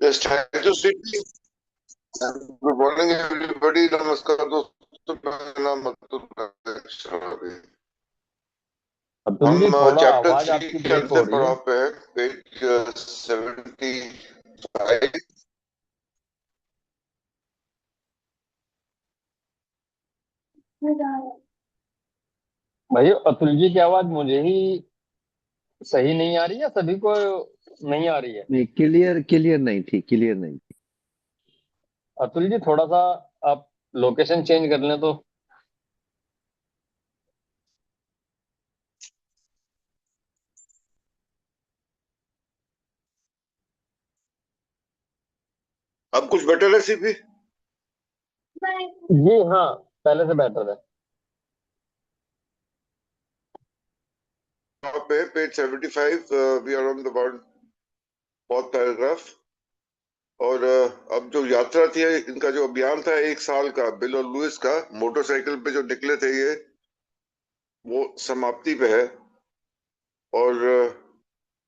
Yes, thank you, Sydney. Good morning, everybody. नमस्कार दोस्तों, मेरा नाम अतुल है। अतुल जी, हम थोड़ा चैप्टर आवाज 3 आपकी के ब्रेक हो अंतिम रही है। पड़ाव पे हैं, पेज 75। भाई, अतुल जी की आवाज मुझे ही सही नहीं आ रही है, सभी को नहीं आ रही है। नहीं, क्लियर क्लियर नहीं थी, क्लियर नहीं थी। अतुल जी, थोड़ा सा आप लोकेशन चेंज कर लें तो। अब कुछ बेटर है सीपी? जी हाँ, पहले से बेटर है। यहाँ पे page 75, we are on the fourth paragraph. और अब जो यात्रा थी, इनका जो अभियान था 1 साल का, बिल और लुइस का मोटरसाइकिल पे जो निकले थे ये, वो समाप्ति पे है। और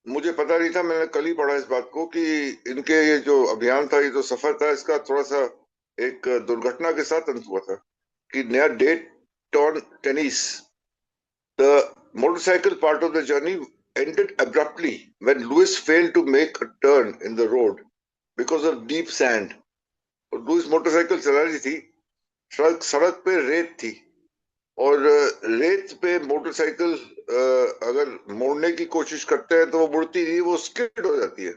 मुझे पता नहीं था, मैंने कल ही पढ़ा इस बात को कि इनके ये जो अभियान था, ये जो सफर था, इसका थोड़ा सा एक दुर्घटना के साथ अंत हुआ था कि नया डेट टॉन टेनिस, the motorcycle part of the journey ended abruptly when Lewis failed to make a turn in the road because of deep sand. और लुइस मोटरसाइकिल चला रही थी, सड़क सड़क पे रेत थी, और रेत पे मोटरसाइकिल अगर मोड़ने की कोशिश करते हैं तो वो मुड़ती नहीं, वो स्किड हो जाती है।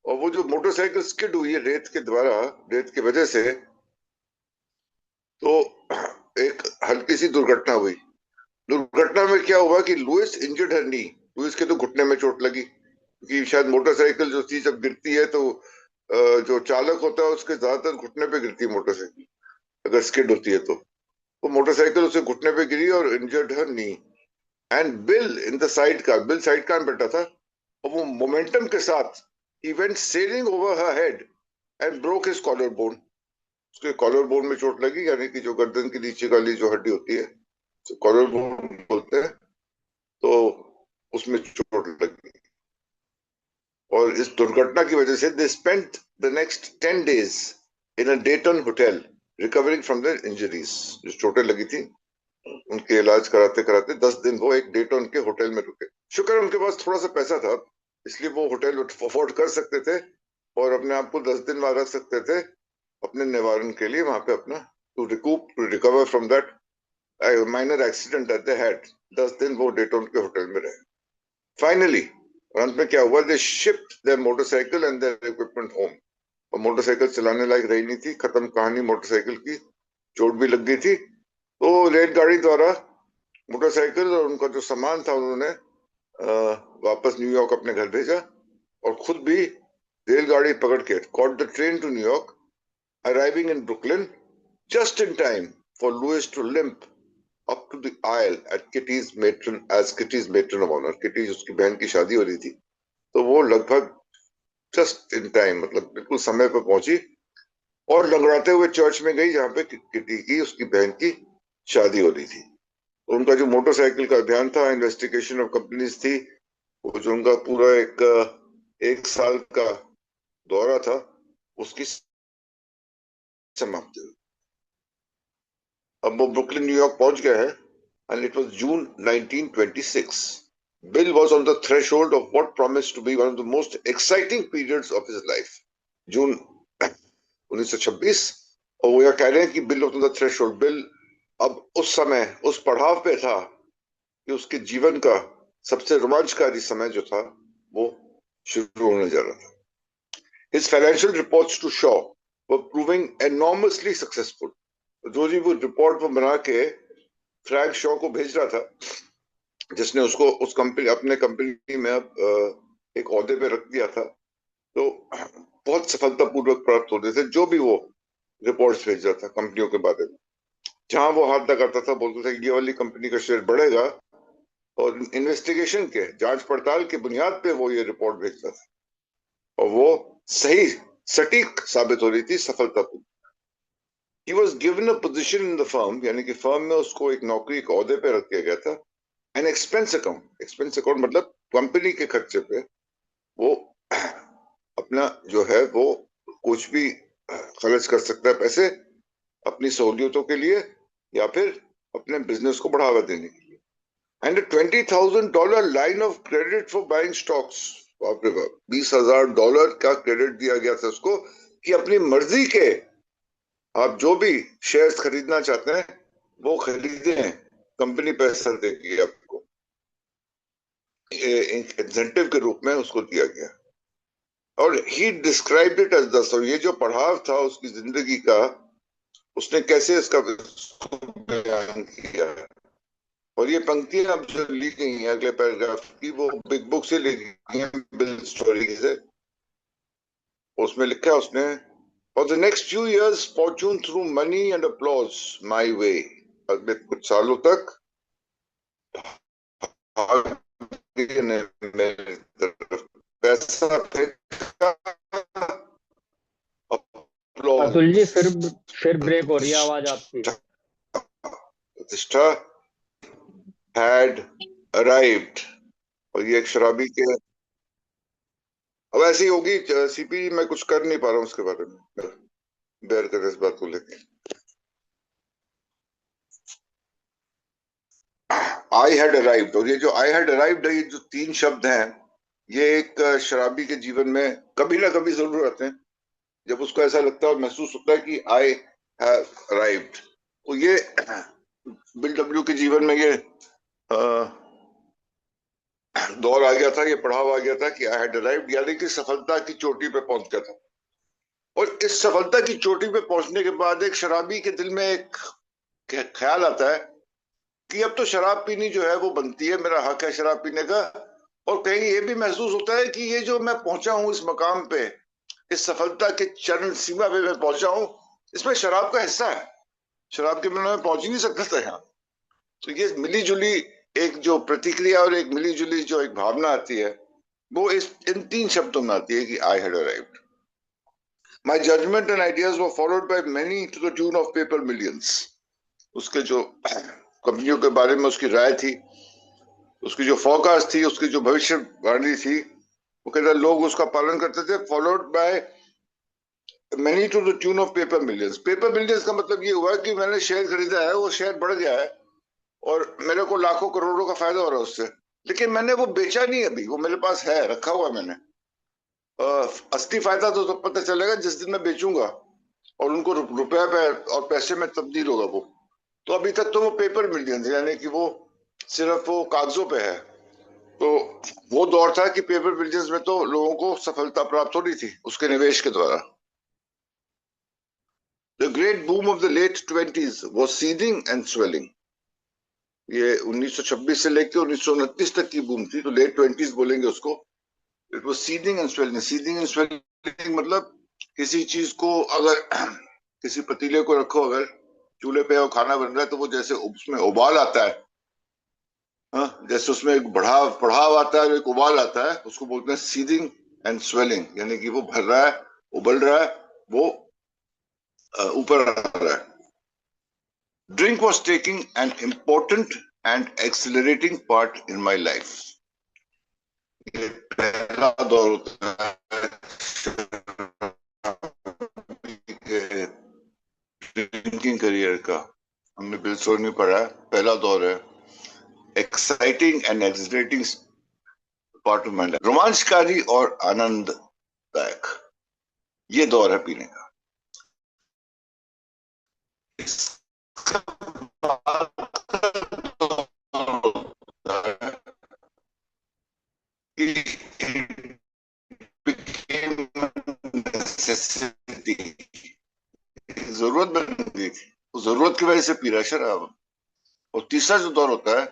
और वो जो मोटरसाइकिल स्किड हुई है रेत के द्वारा, रेत की वजह से, तो एक हल्की सी दुर्घटना हुई। दुर्घटना में क्या हुआ कि लुइस इंजर्ड हर नी, लुइस के तो घुटने में चोट लगी, क्योंकि शायद मोटरसाइकिल जो थी जब गिरती है तो जो चालक होता है उसके ज्यादातर घुटने पे गिरती है मोटरसाइकिल, अगर स्किड होती है तो। वो मोटरसाइकिल उसे घुटने पे गिरी और injured her knee. And bill in the side car, bill side car में बैठा था, और वो मोमेंटम के साथ he went sailing over her head and broke his collarbone. उसके कॉलर बोन में चोट लगी, यानी कि जो गर्दन के नीचे वाली जो हड्डी होती है, तो कॉलर बोन बोलते हैं, तो उसमें चोट लगी। और इस दुर्घटना की वजह से they spent the next 10 days in a Dayton hotel recovering from their injuries. जो चोटें लगी थी उनके इलाज कराते कराते 10 दिन वो एक डेटन के होटल में रुके। शुक्र है उनके पास थोड़ा सा पैसा था, इसलिए वो होटल अफोर्ड कर सकते थे और अपने आप को 10 दिन वहां रख सकते थे अपने निवारण के लिए, वहां पे अपना to recoup to recover from that minor accident that they had. 10 दिन वो डेटन के होटल में रहे। फाइनली अंत में क्या हुआ, they shift their motorcycle and their equipment home. और मोटरसाइकिल चलाने लायक रही नहीं थी, खत्म कहानी मोटरसाइकिल की, चोट भी लग गई थी। तो रेलगाड़ी द्वारा मोटरसाइकिल और उनका जो सामान था उन्होंने वापस न्यूयॉर्क अपने घर भेजा, और खुद भी रेलगाड़ी पकड़ के caught the train to New York, arriving in Brooklyn just in time for Lewis to limp up to the aisle at Kitty's matron of honor. Kitty उसकी बहन की शादी हो रही थी, तो वो लगभग जस्ट इन टाइम, मतलब बिल्कुल समय पर पहुंची और लंगड़ाते हुए चर्च में गई जहां पे किटी की, उसकी बहन की शादी हो रही थी। उनका जो मोटरसाइकिल का अभियान था, इन्वेस्टिगेशन ऑफ कंपनीज थी, वो जो उनका पूरा एक साल का दौरा था, उसकी समाप्ति हुई। अब वो ब्रुकलिन न्यूयॉर्क पहुंच गया है, and it was June 1926. Bill was on the threshold of what promised to be one of the most exciting periods of his life. जून 1926, और वो यह कह रहे हैं कि bill on the threshold, bill अब उस समय उस पड़ाव पे था कि उसके जीवन का सबसे रोमांचकारी समय जो था वो शुरू होने जा रहा था। His financial reports to Shaw were proving enormously successful. जो जी वो रिपोर्ट वो बना के फ्रैंक शॉ को भेज रहा था, जिसने उसको उस कंपनी, अपने कंपनी में अब एक ओहदे पे रख दिया था, तो बहुत सफलतापूर्वक प्राप्त होते थे जो भी वो रिपोर्ट्स भेज रहा था कंपनियों के बारे में। जहां वो हाथ लगाता था, बोलता था ये वाली कंपनी का शेयर बढ़ेगा, और इन्वेस्टिगेशन के, जांच पड़ताल के बुनियाद पे वो ये रिपोर्ट भेजता था, और वो सही सटीक साबित हो रही थी, सफलतापूर्वक। He was given a position in the firm, यानी कि फर्म में उसको एक नौकरी, एक ओहदे पे रख दिया गया था। An expense account, expense account मतलब कंपनी के खर्चे पे वो अपना जो है वो कुछ भी खर्च कर सकता है पैसे अपनी सहूलियतों के लिए या फिर अपने बिजनेस को बढ़ावा देने के लिए। And $20,000 line of credit for buying stocks. बाप रे बाप, $20,000 का क्रेडिट दिया गया था उसको कि अपनी मर्जी के आप जो भी शेयर्स खरीदना चाहते हैं वो खरीदें, कंपनी पैसा देगी आपको, इंसेंटिव के रूप में उसको दिया गया। और he described it as the, और ये जो पड़ाव था उसकी जिंदगी का, उसने कैसे इसका बयान किया। और ये पंक्तियां अब जो ली गई हैं अगले पैराग्राफ की, वो बिग बुक से ली गई हैं, बिल स्टोरी से। उसमें लिखा है उसने, for the next few years fortune through money and applause my way. अगले कुछ सालों तक भाग्य ने मेरी तरफ पैसा फेंका, अतुल जी फिर ब्रेक हो रही है आवाज आपकी। प्रतिष्ठा had arrived। और ये एक शराबी के, अब ऐसी होगी सीपी, मैं कुछ कर नहीं पा रहा हूँ उसके बारे में, बेयर कर इस बात को लेकर। आई हैड अराइव्ड, और ये जो आई हैड अराइव्ड है, ये जो 3 शब्द हैं, ये एक शराबी के जीवन में कभी ना कभी जरूर आते हैं, जब उसको ऐसा लगता है और महसूस होता है कि आई हैव अराइव्ड। तो ये बिल डब्ल्यू के जीवन में ये दौर आ गया था, ये पड़ाव आ गया था कि आई हैड अराइव्ड, यानी कि सफलता की चोटी पे पहुंच गया था। और इस सफलता की चोटी पे पहुंचने के बाद एक शराबी के दिल में एक ख्याल आता है कि अब तो शराब पीनी जो है वो बनती है, मेरा हक है शराब पीने का। और कहीं ये भी महसूस होता है कि ये जो मैं पहुंचा हूं इस मकाम पे, इस सफलता के चरण सीमा पे मैं पहुंचा हूं, इसमें शराब का हिस्सा है, शराब के बिना मैं पहुंच ही नहीं सकता था यहाँ। तो ये मिली जुली एक जो प्रतिक्रिया और एक मिली जुली जो एक भावना आती है, वो इन 3 शब्दों में आती है कि I had arrived. My judgement and ideas were followed by many to the tune of paper millions. उसके जो कंपनियों के बारे में उसकी राय थी, उसकी जो फोरकास्ट थी, उसकी जो भविष्यवाणी थी, वो कहता लोग उसका पालन करते थे। Followed by many to the tune of paper millions. Paper millions का मतलब ये हुआ कि मैंने शेयर खरीदा है, वो शेयर बढ़ गया है और मेरे को लाखों करोड़ों का फायदा हो रहा है उससे, लेकिन मैंने वो बेचा नहीं अभी, वो मेरे पास है, रखा हुआ मैंने। असली फायदा तो तब पता चलेगा जिस दिन मैं बेचूंगा और उनको रुपया पे और पैसे में तब्दील होगा वो। तो अभी तक तो वो पेपर मिलियंस, यानी कि वो सिर्फ वो कागजों पे है। तो वो दौर था कि पेपर मिलियंस में तो लोगों को सफलता प्राप्त हो रही थी उसके निवेश के द्वारा। The great boom of the late 20s was seeding and swelling. ये 1926 से लेकर 1929 तक की बूम थी, तो लेट 20s बोलेंगे उसको। It was seeding and swelling. Seeding and swelling मतलब किसी चीज को अगर किसी पतीले को रखो अगर चूल्हे पे और खाना बन रहा है, तो वो जैसे उसमें उबाल आता है, जैसे उसमें एक बढ़ाव आता है, एक उबाल आता है, उसको बोलते हैं सीडिंग एंड स्वेलिंग, यानी कि वो भर रहा है, उबल रहा है, वो ऊपर आ रहा है। Drink was taking an important and accelerating part in my life. ये पहला दौर होता है ड्रिंकिंग करियर का, हमने बिल स्टोर में पढ़ा, पहला दौर है exciting and एक्सिलेटिंग part of my life, रोमांचकारी और आनंददायक, ये दौर है पीने का। जरूरत बन गई थी, उस जरूरत की वजह से पी रहा शराब। और तीसरा जो दौर होता है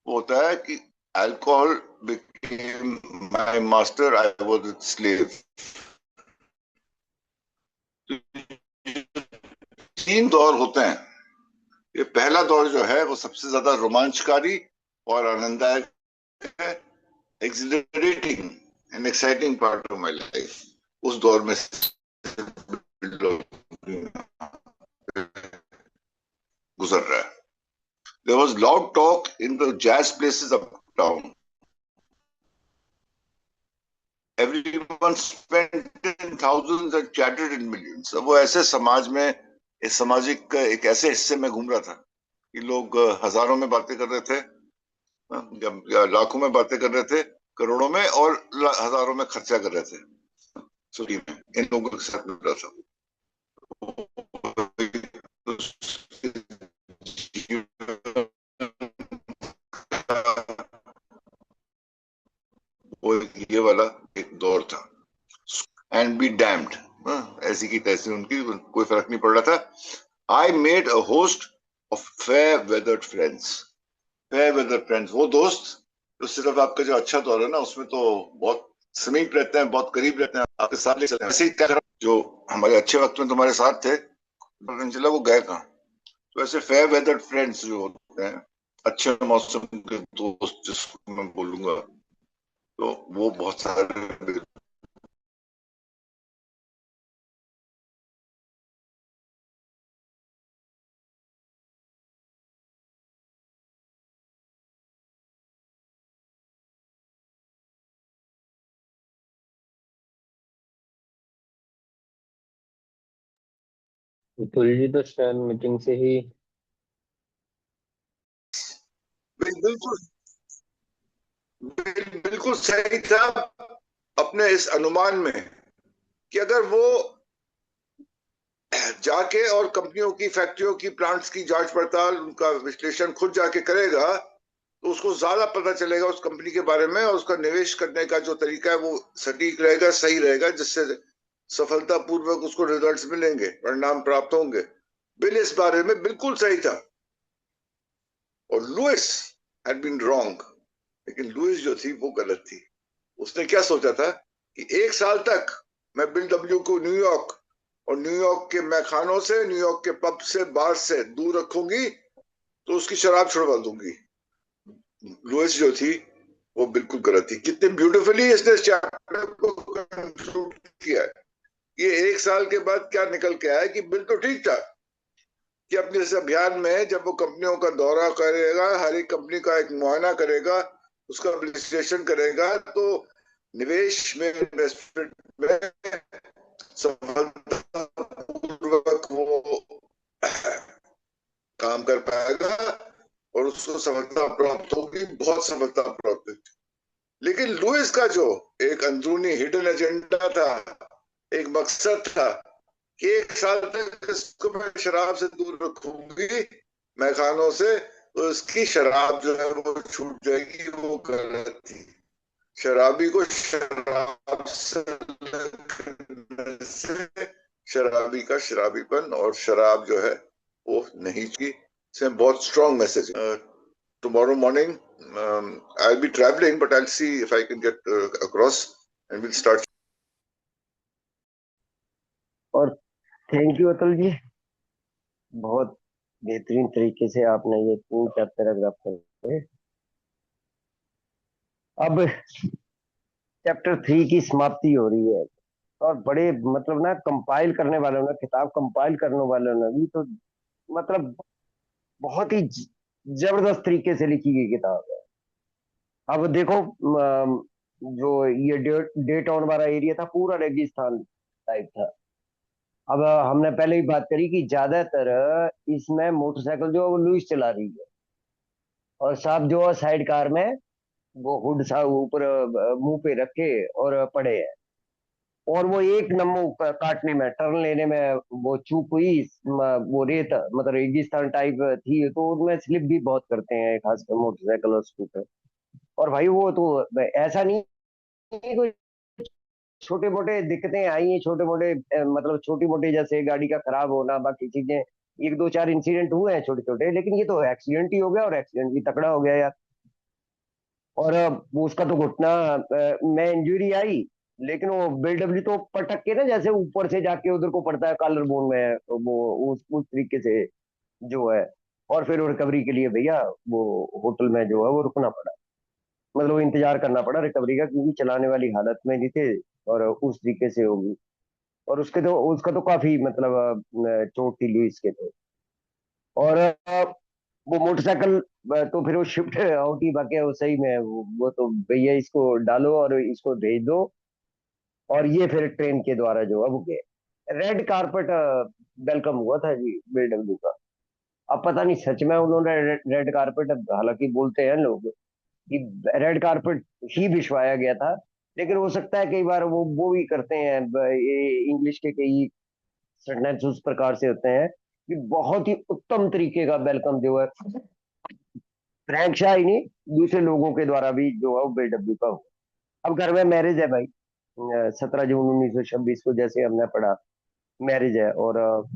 वो होता है कि alcohol became my master, I was it's slave. 3 दौर होते हैं। ये पहला दौर जो है वो सबसे ज्यादा रोमांचकारी और आनंददायक है, accelerating and exciting part of my life. उस दौर में गुजर रहा है। There was loud talk in the jazz places uptown. Everyone once spent in thousands and chatted in millions. अब वो ऐसे समाज में, इस सामाजिक एक ऐसे हिस्से में घूम रहा था कि लोग हजारों में बातें कर रहे थे, या लाखों में बातें कर रहे थे, करोड़ों में, और हजारों में खर्चा कर रहे थे छुट्टी में। इन लोगों के साथ मिल रहा था वो ये वाला एक दौर था। एंड बी डैम्ड, ऐसी की तैसी उनकी, कोई फर्क नहीं पड़ रहा था। I made a host of fair weathered friends. Fair weathered friends, वो दोस्त जो सिर्फ आपका जो अच्छा दौर है ना उसमें तो बहुत समीप रहते हैं, बहुत करीब रहते हैं, आपके साथ ले चलते हैं। ऐसे ही क्या जो हमारे अच्छे वक्त में तुम्हारे साथ थे, चला वो गए कहाँ। तो ऐसे फेयर वेदर्ड फ्रेंड्स जो होते हैं, अच्छे मौसम के दोस्त जिसको मैं बोलूंगा, तो वो बहुत सारे। अतुल जी तो शायद मीटिंग से ही। बिल्कुल बिल्कुल सही था अपने इस अनुमान में कि अगर वो जाके और कंपनियों की, फैक्ट्रियों की, प्लांट्स की जांच पड़ताल, उनका विश्लेषण खुद जाके करेगा तो उसको ज्यादा पता चलेगा उस कंपनी के बारे में, और उसका निवेश करने का जो तरीका है वो सटीक रहेगा, सही रहेगा, जिससे सफलतापूर्वक उसको रिजल्ट्स मिलेंगे, परिणाम प्राप्त होंगे। बिल इस बारे में बिल्कुल सही था और लुइस हैड बीन रॉन्ग। लेकिन लुइस जो थी वो गलत थी। उसने क्या सोचा था कि एक साल तक मैं बिल डब्ल्यू को न्यूयॉर्क और न्यूयॉर्क के मैखानों से, न्यूयॉर्क के पब से, बार से दूर रखूंगी तो उसकी शराब छुड़वा दूंगी। लुइस जो थी वो बिल्कुल गलत थी। कितने ब्यूटीफुली इसने इस चैप्टर को कंक्लूड किया है। ये एक साल के बाद क्या निकल के आया कि बिल तो ठीक था कि अपने इस अभियान में जब वो कंपनियों का दौरा करेगा, हर एक कंपनी का एक मुआयना करेगा, उसका विश्लेषण करेगा, तो निवेश में, इन्वेस्टमेंट में सफलतापूर्वक वो काम कर पाएगा और उसको सफलता प्राप्त होगी, बहुत सफलता प्राप्त होगी। लेकिन लुइस का जो एक अंदरूनी हिडन एजेंडा था, एक मकसद था कि एक साल तक इसको मैं शराब से दूर रखूंगी, मैखानों से, तो इसकी शराब जो है वो छूट जाएगी, वो गलत थी। शराबी को शराब से शराबी का शराबीपन और शराब जो है वो नहीं की। इसमें बहुत strong message. tomorrow morning I'll be traveling, but I'll see if I can get across and we'll start. और थैंक यू अतुल जी, बहुत बेहतरीन तरीके से आपने ये 3-4 पैराग्राफ पढ़े। अब चैप्टर 3 की समाप्ति हो रही है और बड़े मतलब ना कंपाइल करने वालों ने, किताब कंपाइल करने वालों ने भी तो मतलब बहुत ही जबरदस्त तरीके से लिखी गई किताब है। अब देखो जो ये डे टाउन वाला एरिया था पूरा रेगिस्तान टाइप था। अब हमने पहले ही बात करी कि ज्यादातर इसमें मोटरसाइकिल जो है वो लुइस चला रही है और साहब जो है साइड कार में वो हुड सा ऊपर मुंह पे रखे और पड़े हैं। और वो एक नंबर काटने में, टर्न लेने में वो चूक हुई, वो रेत मतलब रेगिस्तान टाइप थी तो उनमें स्लिप भी बहुत करते हैं खासकर मोटरसाइकिल और स्कूटर। और भाई वो तो ऐसा नहीं है कोई छोटे मोटे दिक्कतें आई हैं, छोटे मोटे मतलब छोटी मोटी जैसे गाड़ी का खराब होना, बाकी चीजें, 1-2-4 इंसिडेंट हुए हैं छोटे छोटे, लेकिन ये तो एक्सीडेंट ही हो गया और एक्सीडेंट भी तकड़ा हो गया यार। और उसका तो घुटना में इंजरी आई, लेकिन वो बिलडब्ल्यू तो पटक के ना जैसे ऊपर से जाके उधर को पड़ता है कॉलर बोन में, वो उस तरीके से जो है। और फिर रिकवरी के लिए भैया वो होटल में जो है वो रुकना पड़ा, मतलब इंतजार करना पड़ा रिकवरी का, क्योंकि चलाने वाली हालत में नहीं थे और उस तरीके से होगी। और उसका तो काफी मतलब चोट थी लुइस के तो। और वो मोटरसाइकिल तो फिर वो शिफ्ट आउट ही बाकी है, वो सही में वो तो भैया इसको डालो और इसको भेज दो और ये फिर ट्रेन के द्वारा जो अब गए। रेड कारपेट वेलकम हुआ था जी बीडब्ल्यू का। अब पता नहीं सच में उन्होंने रेड कारपेट, हालांकि बोलते हैं लोग कि रेड कारपेट ही बिछवाया गया था, लेकिन हो सकता है कई बार वो भी करते हैं, ये इंग्लिश के कई सेंटेंस उस प्रकार से होते हैं कि बहुत ही उत्तम तरीके का वेलकम जो है फ्रैंक शाह ही नहीं, दूसरे लोगों के द्वारा भी जो है वो बीडब्ल्यू का हुआ। अब घर में मैरिज है भाई, 17 जून 1926 को जैसे हमने पढ़ा मैरिज है, और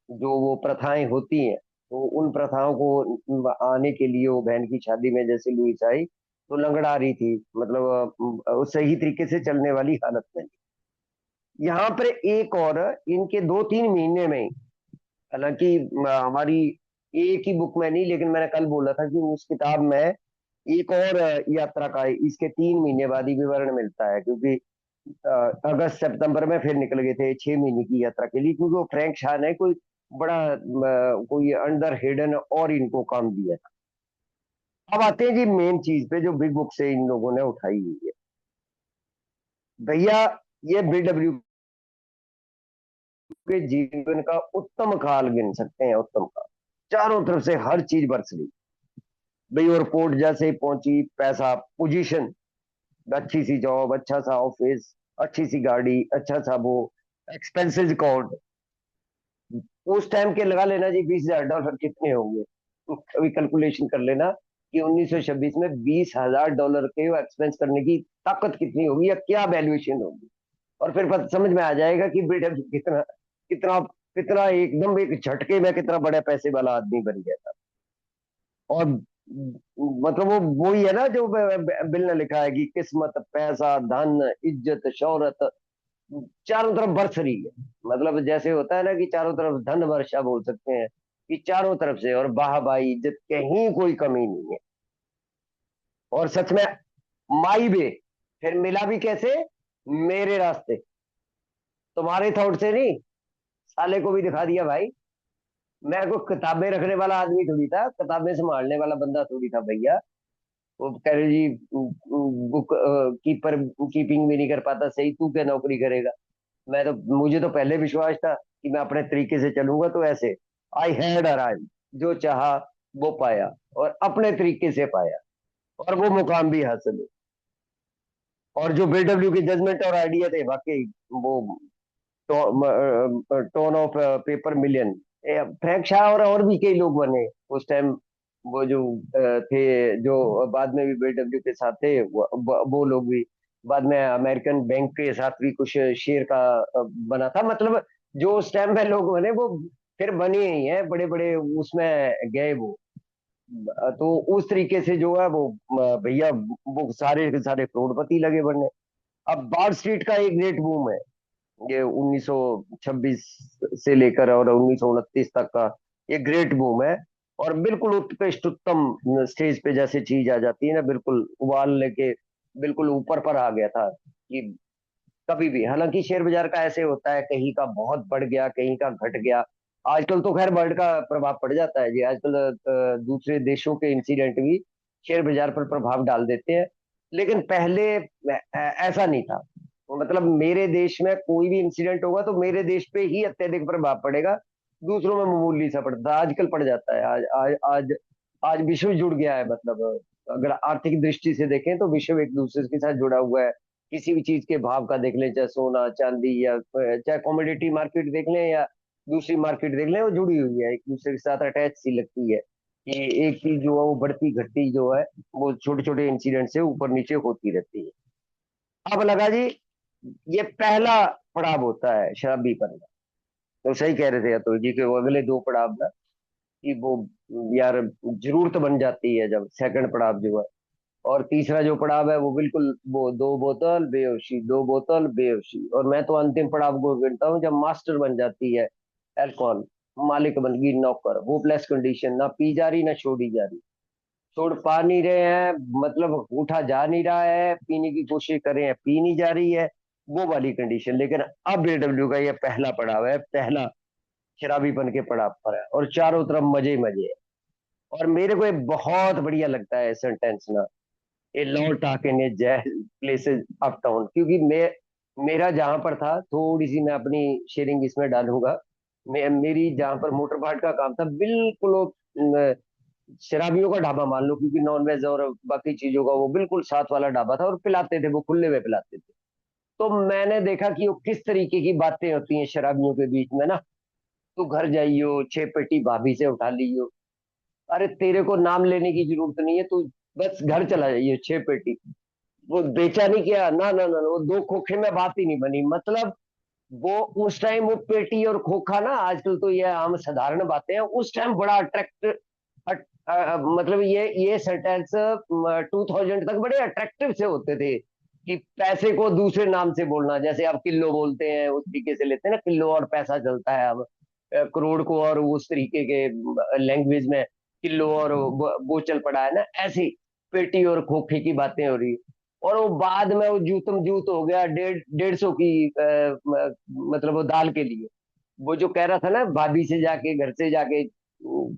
जो वो प्रथाएं होती हैं, तो उन प्रथाओं को आने के लिए वो बहन की शादी में जैसे लुईस आई तो लंगड़ा रही थी, मतलब वो सही तरीके से चलने वाली हालत में नहीं। यहाँ पर एक और इनके 2-3 महीने में, हालांकि हमारी एक ही बुक में नहीं, लेकिन मैंने कल बोला था कि उस किताब में एक और यात्रा का इसके 3 महीने बाद ही विवरण मिलता है, क्योंकि अगस्त सितंबर में फिर निकल गए थे 6 महीने की यात्रा के लिए, क्योंकि वो फ्रैंक शाह ने कोई बड़ा कोई अंडर हिडन और इनको काम दिया था। अब आते हैं जी मेन चीज पे जो बिग बुक से इन लोगों ने उठाई हुई है भैया। ये बीडब्ल्यू के जीवन का उत्तम काल गिन सकते हैं, उत्तम काल। चारों तरफ से हर चीज बरस गई भाई, और रिपोर्ट जैसे ही पहुंची, पैसा, पोजीशन, अच्छी सी जॉब, अच्छा सा ऑफिस, अच्छी सी गाड़ी, अच्छा सा वो एक्सपेंसेस अकाउंट। उस टाइम के लगा लेना जी $20,000 कितने होंगे, कभी कैलकुलेशन कर लेना कि 1926 में $20,000 के एक्सपेंस करने की ताकत कितनी होगी या क्या वैल्यूएशन होगी। और फिर समझ में आ जाएगा कि बेटा कितना कितना कितना एकदम एक झटके में कितना बड़ा पैसे वाला आदमी बन गया था। और मतलब वो वही है ना जो बिल ने लिखा है कि किस्मत, पैसा, धन, इज्जत, शोहरत चारों तरफ बरस रही है। मतलब जैसे होता है ना कि चारों तरफ धन वर्षा बोल सकते हैं, कि चारों तरफ से, और वाहवाही, इज्जत, कहीं कोई कमी नहीं है। और सच में माई वे फिर मिला भी कैसे, मेरे रास्ते, तुम्हारे थॉट से नहीं, साले को भी दिखा दिया भाई। मैं कोई किताबें रखने वाला आदमी थोड़ी था, किताबें संभालने वाला बंदा थोड़ी था भैया। वो कह रहे जी बुक कीपर कीपिंग भी नहीं कर पाता, सही तू क्या नौकरी करेगा। मैं तो, मुझे तो पहले विश्वास था कि मैं अपने तरीके से चलूंगा तो ऐसे। आई हैड अराइव, जो चाहा वो पाया, और अपने तरीके से पाया, और वो मुकाम भी हासिल हुआ। और जो बीडब्ल्यू के जजमेंट और आइडिया थे वाकई वो tone of paper million, Frank Shah और भी कई लोग बने उस टाइम। वो जो थे, जो बाद में भी बीडब्ल्यू के साथ थे, वो लोग भी बाद में अमेरिकन बैंक के साथ भी कुछ शेयर का बना था। मतलब जो उस टाइम में लोग बने वो फिर बने ही हैं, बड़े बड़े उसमें गए वो। तो उस तरीके से जो है वो भैया वो सारे के सारे करोड़पति लगे बनने। अब बार स्ट्रीट का एक ग्रेट बूम है, ये 1926 से लेकर और 1929 तक का ये ग्रेट बूम है। और बिल्कुल उत्कृष्ट उत्तम स्टेज पे जैसे चीज आ जाती है ना, बिल्कुल उबाल लेके बिल्कुल ऊपर पर आ गया था कि कभी भी। हालांकि शेयर बाजार का ऐसे होता है, कहीं का बहुत बढ़ गया, कहीं का घट गया। आजकल तो खैर वर्ल्ड का प्रभाव पड़ जाता है जी, आजकल दूसरे देशों के इंसिडेंट भी शेयर बाजार पर प्रभाव डाल देते हैं। लेकिन पहले ऐसा नहीं था। मतलब मेरे देश में कोई भी इंसिडेंट होगा तो मेरे देश पे ही अत्यधिक प्रभाव पड़ेगा, दूसरों में मामूली सा पड़ता है। आजकल पड़ जाता है, आज विश्व जुड़ गया है। मतलब अगर आर्थिक दृष्टि से देखें तो विश्व एक दूसरे के साथ जुड़ा हुआ है। किसी भी चीज के भाव का देख लें, चाहे सोना चांदी, या चाहे कमोडिटी मार्केट देख लें या दूसरी मार्केट देख लें, वो जुड़ी हुई है, एक दूसरे के साथ अटैच सी लगती है। कि एक चीज जो है वो बढ़ती घटती जो है वो छोटे छोटे इंसिडेंट से ऊपर नीचे होती रहती है। अब लगा जी ये पहला पड़ाव होता है शराबीपन का। तो सही कह रहे थे अतुल जी के वो अगले 2 पड़ाव ना, कि वो यार जरूरत बन जाती है जब सेकंड पड़ाव जो है। और तीसरा जो पड़ाव है वो बिल्कुल वो 2 बोतल बेहोशी, 2 बोतल बेहोशी। और मैं तो अंतिम पड़ाव को गिनता हूँ जब मास्टर बन जाती है अल्कोहल, मालिक बन गई नौकर, वो प्लेस कंडीशन, ना पी जा रही ना छोड़ी जा रही, छोड़ पा नहीं रहे हैं, मतलब उठा जा नहीं रहा है, पीने की कोशिश कर रहे हैं पी नहीं जा रही है, वो वाली कंडीशन। लेकिन अब एडब्ल्यू का ये पहला पड़ाव है, पहला शराबीपन के पड़ाव पर है, और चारों तरफ मजे ही मजे है। और मेरे को ये बहुत बढ़िया लगता है सेंटेंस ना, a law torque in A jazz places up town, क्योंकि मैं मेरा जहां पर था, थोड़ी सी मैं अपनी शेयरिंग इसमें डालूंगा। मेरी जहां पर मोटर पार्ट का काम था, बिल्कुल वो, शराबियों का ढाबा मान लो, क्योंकि नॉन वेज और बाकी चीजों का वो बिल्कुल साथ वाला ढाबा था, और पिलाते थे, वो खुले में पिलाते थे। तो मैंने देखा कि वो किस तरीके की बातें होती हैं शराबियों के बीच में ना। तू घर जाइयो, 6 पेटी भाभी से उठा लियो। अरे तेरे को नाम लेने की जरूरत नहीं है, तू बस घर चला जाइयो, 6 पेटी। वो बेचा नहीं किया, ना ना ना, वो 2 खोखे में बात ही नहीं बनी, मतलब वो उस टाइम वो पेटी और खोखा ना, आजकल तो ये आम साधारण बातें हैं, उस टाइम बड़ा अट्रैक्ट, मतलब ये सेंटेंस 2000 तक बड़े अट्रैक्टिव से होते थे, कि पैसे को दूसरे नाम से बोलना, जैसे आप किलो बोलते हैं उस तरीके से लेते हैं ना, किलो और पैसा चलता है अब, करोड़ को और उस तरीके के लैंग्वेज में किलो और वो चल पड़ा है ना, ऐसी पेटी और खोखे की बातें हो रही। और वो बाद में वो जूतम जूत हो गया 150 की, मतलब वो दाल के लिए, वो जो कह रहा था ना, भाभी से जाके घर से जाके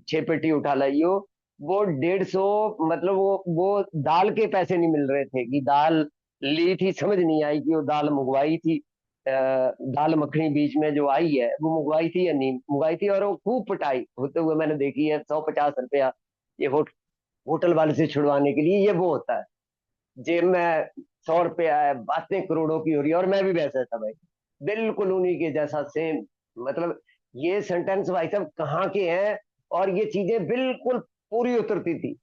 6 पेटी उठा लाइयो, वो 150, मतलब वो दाल के पैसे नहीं मिल रहे थे, कि दाल ली थी, समझ नहीं आई कि वो दाल मंगवाई थी। दाल मखनी बीच में जो आई है, वो मंगवाई थी या नहीं मंगवाई थी, और वो खूब पिटाई होते हुए मैंने देखी है। 150 रुपया ये होटल वाले से छुड़वाने के लिए, ये वो होता है जेब में 100 रुपया है, बातें करोड़ों की हो रही है, और मैं भी वैसा था भाई, बिल्कुल उन्हीं के जैसा सेम। मतलब ये सेंटेंस भाई साहब कहाँ के हैं, और ये चीजें बिल्कुल पूरी उतरती थी।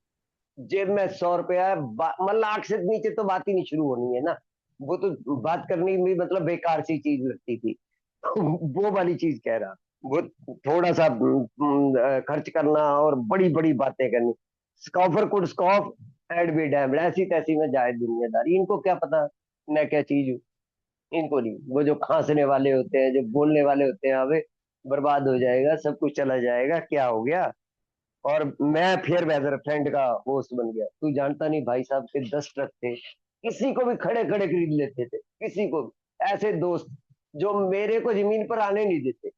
जेब में 100 रुपया है, मतलब 8 से नीचे तो बात ही नहीं शुरू होनी है ना, वो तो बात करनी भी मतलब बेकार सी चीज लगती थी। वो वाली चीज कह रहा, वो थोड़ा सा खर्च करना और बड़ी बड़ी बातें करनी। Scoffer could scoff and be damned, ऐसी तैसी में जाए दुनियादारी, इनको क्या पता मैं क्या चीज हूँ। इनको नहीं, वो जो खांसने वाले होते हैं, जो बोलने वाले होते हैं, अबे बर्बाद हो जाएगा, सब कुछ चला जाएगा, क्या हो गया। और मैं फेयर वेदर फ्रेंड का होस्ट बन गया। तू जानता नहीं भाई साहब के 10 ट्रक थे, किसी को भी खड़े खड़े खरीद लेते थे, किसी को भी। ऐसे दोस्त जो मेरे को जमीन पर आने नहीं देते,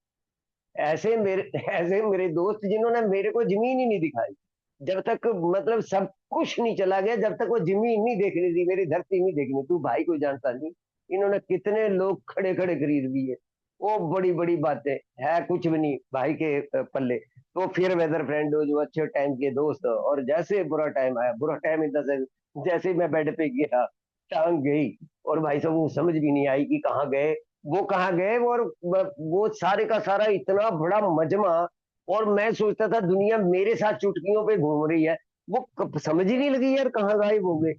ऐसे मेरे दोस्त जिन्होंने मेरे को जमीन ही नहीं दिखाई, जब तक मतलब सब कुछ नहीं चला गया, जब तक वो जमीन नहीं देखनी थी, मेरी धरती नहीं देखनी। तू भाई को जानता नहीं, इन्होंने कितने लोग खड़े खड़े खरीद लिए। वो बड़ी बड़ी बातें है, कुछ भी नहीं भाई के पल्ले। तो फिर वेदर फ्रेंड हो, जो अच्छे टाइम के दोस्त हो, और जैसे बुरा टाइम आया, बुरा टाइम इन द सेंस, जैसे मैं बेड पे गिरा, टांग गई, और भाई साहब वो समझ भी नहीं आई कि कहाँ गए, वो कहाँ गए, और वो सारे का सारा इतना बड़ा मजमा, और मैं सोचता था दुनिया मेरे साथ चुटकियों पे घूम रही है, वो समझ ही नहीं लगी यार कहाँ गायब हो गए।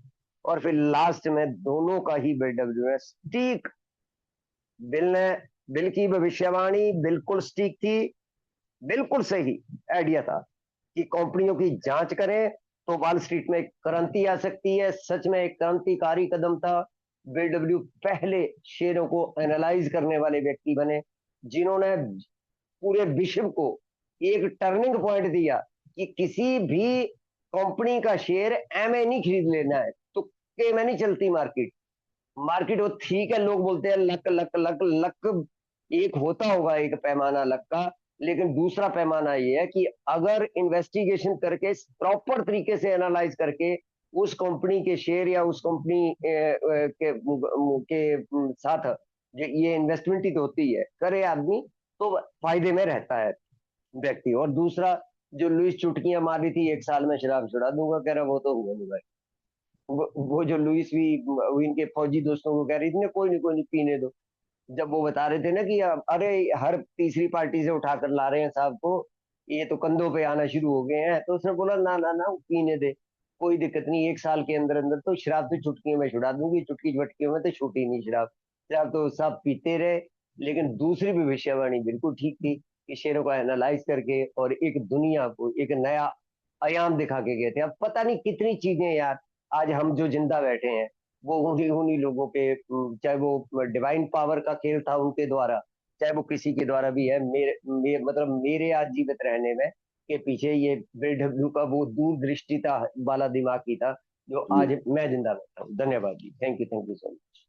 और फिर लास्ट में दोनों का ही बिल्डअप जो है ठीक, बिल ने, बिल की भविष्यवाणी बिल्कुल सटीक थी, बिल्कुल सही आइडिया था कि कंपनियों की जांच करें तो वॉल स्ट्रीट में एक क्रांति आ सकती है। सच में एक क्रांतिकारी कदम था। बीडब्ल्यू पहले शेयरों को एनालाइज करने वाले व्यक्ति बने, जिन्होंने पूरे विश्व को एक टर्निंग पॉइंट दिया, कि किसी भी कंपनी का शेयर एमए नहीं खरीद लेना है, तो के में नहीं चलती मार्केट। मार्केट वो ठीक है, लोग बोलते हैं लक लक लक लक, एक होता होगा एक पैमाना लक का, लेकिन दूसरा पैमाना ये है कि अगर इन्वेस्टिगेशन करके प्रॉपर तरीके से एनालाइज करके उस कंपनी के शेयर या उस कंपनी के साथ ये इन्वेस्टमेंट ही तो होती है, करे आदमी तो फायदे में रहता है व्यक्ति। और दूसरा, जो लुइस चुटकियां मारी थी 1 साल में शराब छुड़ा दूंगा, कह रहा वो तो हुआ नहीं भाई। वो जो लुइस भी वो इनके फौजी दोस्तों को कह रही थी ना, कोई नहीं पीने दो। जब वो बता रहे थे ना कि अरे हर तीसरी पार्टी से उठाकर ला रहे हैं साहब को, ये तो कंधों पे आना शुरू हो गए हैं, तो उसने बोला ना ना ना, पीने दे, कोई दिक्कत नहीं, 1 साल के अंदर अंदर तो शराब तो चुटकियों में छुड़ा दूंगी, चुटकी चुटकियों में तो छूटी नहीं शराब। शराब तो सब पीते रहे। लेकिन दूसरी भी भविष्यवाणी बिल्कुल ठीक थी, कि शेयरों को एनालाइज करके और एक दुनिया को एक नया आयाम दिखा के गए थे। अब पता नहीं कितनी चीजें यार, आज हम जो जिंदा बैठे हैं, वो उन्हीं उन्हीं लोगों के, चाहे वो डिवाइन पावर का खेल था उनके द्वारा, चाहे वो किसी के द्वारा भी है, मतलब मेरे आज जीवित रहने में के पीछे ये बीडब्ल्यू का वो दूरदृष्टि था वाला दिमाग की था, जो आज मैं जिंदा बैठा हूँ। धन्यवाद जी, थैंक यू सो मच।